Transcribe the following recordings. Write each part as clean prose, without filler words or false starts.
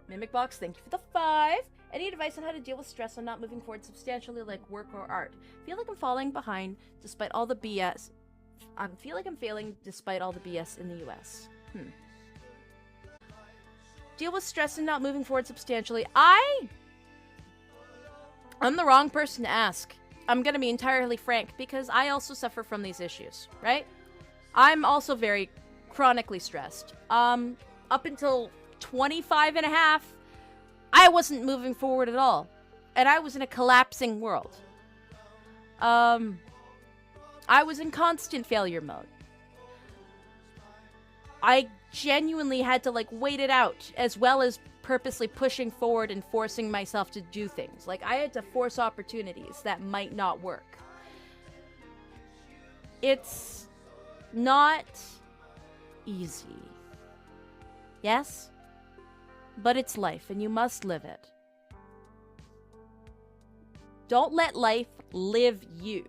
Mimic Box, thank you for the 5. Any advice on how to deal with stress on not moving forward substantially, like work or art? Feel like I'm falling behind despite all the BS. I feel like I'm failing despite all the BS in the US. Deal with stress and not moving forward substantially. I'm the wrong person to ask. I'm gonna be entirely frank, because I also suffer from these issues, right? I'm also very chronically stressed. Up until 25 and a half, I wasn't moving forward at all. And I was in a collapsing world. I was in constant failure mode. I genuinely had to, like, wait it out, as well as purposely pushing forward and forcing myself to do things. Like, I had to force opportunities that might not work. It's not easy. Yes? But it's life, and you must live it. Don't let life live you.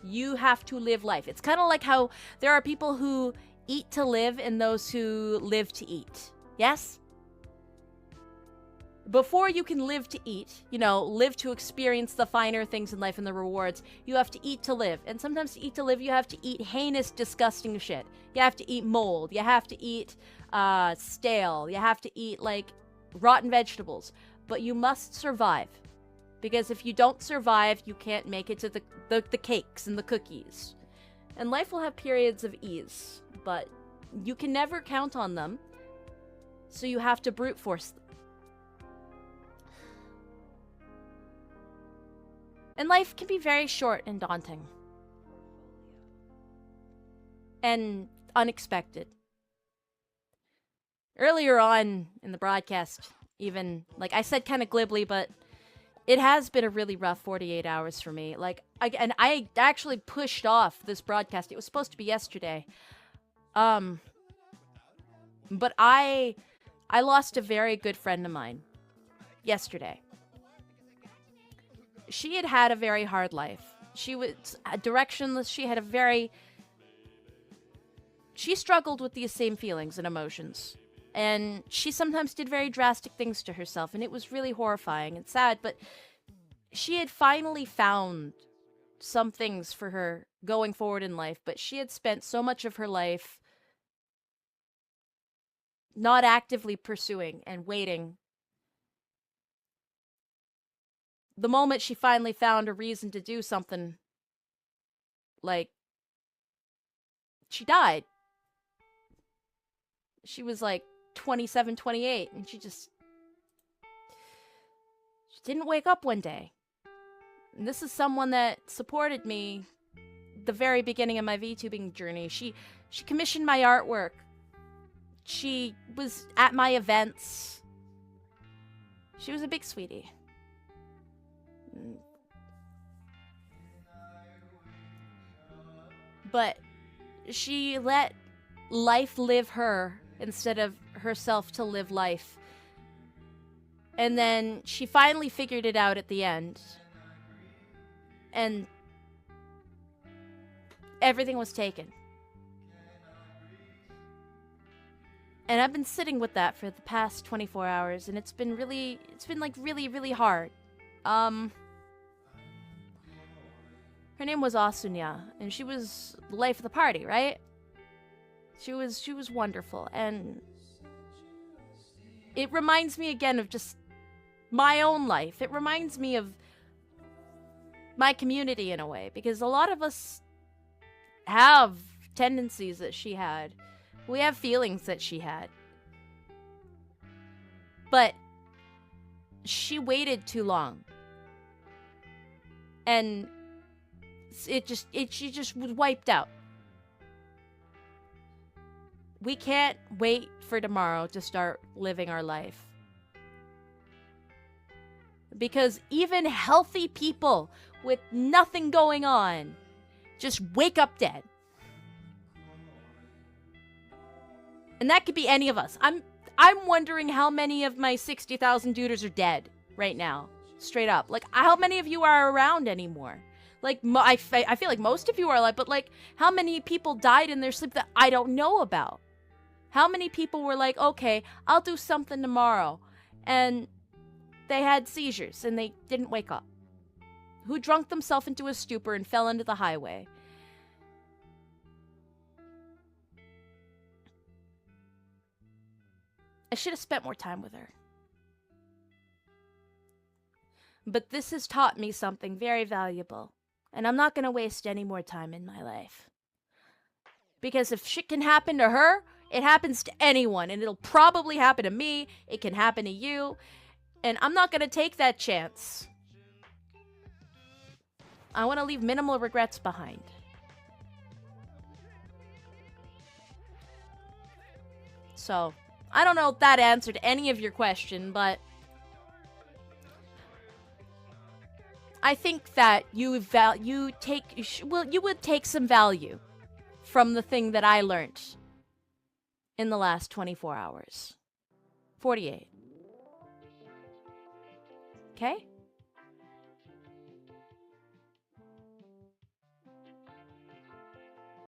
You have to live life. It's kind of like how there are people who eat to live and those who live to eat. Yes? Before you can live to eat, you know, live to experience the finer things in life and the rewards, you have to eat to live. And sometimes to eat to live, you have to eat heinous, disgusting shit. You have to eat mold. You have to eat stale. You have to eat, like, rotten vegetables. But you must survive. Because if you don't survive, you can't make it to the cakes and the cookies. And life will have periods of ease, but you can never count on them. So you have to brute force them. And life can be very short and daunting. And unexpected. Earlier on in the broadcast, even, like, I said kind of glibly, but it has been a really rough 48 hours for me. Like, I actually pushed off this broadcast. It was supposed to be yesterday. But I lost a very good friend of mine yesterday. She had had a very hard life. She was directionless. She struggled with these same feelings and emotions. And she sometimes did very drastic things to herself, and it was really horrifying and sad, but she had finally found some things for her going forward in life, but she had spent so much of her life not actively pursuing and waiting. The moment she finally found a reason to do something, like, she died. She was like 27, 28, and she didn't wake up one day. And this is someone that supported me the very beginning of my VTubing journey. She commissioned my artwork. She was at my events. She was a big sweetie. But she let life live her instead of herself to live life. And then she finally figured it out at the end. And everything was taken. And I've been sitting with that for the past 24 hours, and it's been really hard. Her name was Asunya, and she was the life of the party, right? She was wonderful, and it reminds me again of just my own life. It reminds me of my community in a way, because a lot of us have tendencies that she had. We have feelings that she had. But she waited too long. And she just was wiped out. We can't wait for tomorrow to start living our life. Because even healthy people with nothing going on just wake up dead. And that could be any of us. I'm wondering how many of my 60,000 duders are dead right now. Straight up. Like, how many of you are around anymore? Like, I feel like most of you are alive, but, like, how many people died in their sleep that I don't know about? How many people were like, okay, I'll do something tomorrow. and they had seizures and they didn't wake up, who drunk themselves into a stupor and fell into the highway. I should have spent more time with her. But this has taught me something very valuable, and I'm not going to waste any more time in my life. Because if shit can happen to her, it happens to anyone, and it'll probably happen to me, it can happen to you, and I'm not going to take that chance. I want to leave minimal regrets behind. So, I don't know if that answered any of your question, but I think that you would take some value from the thing that I learned in the last 24 hours. 48. Okay?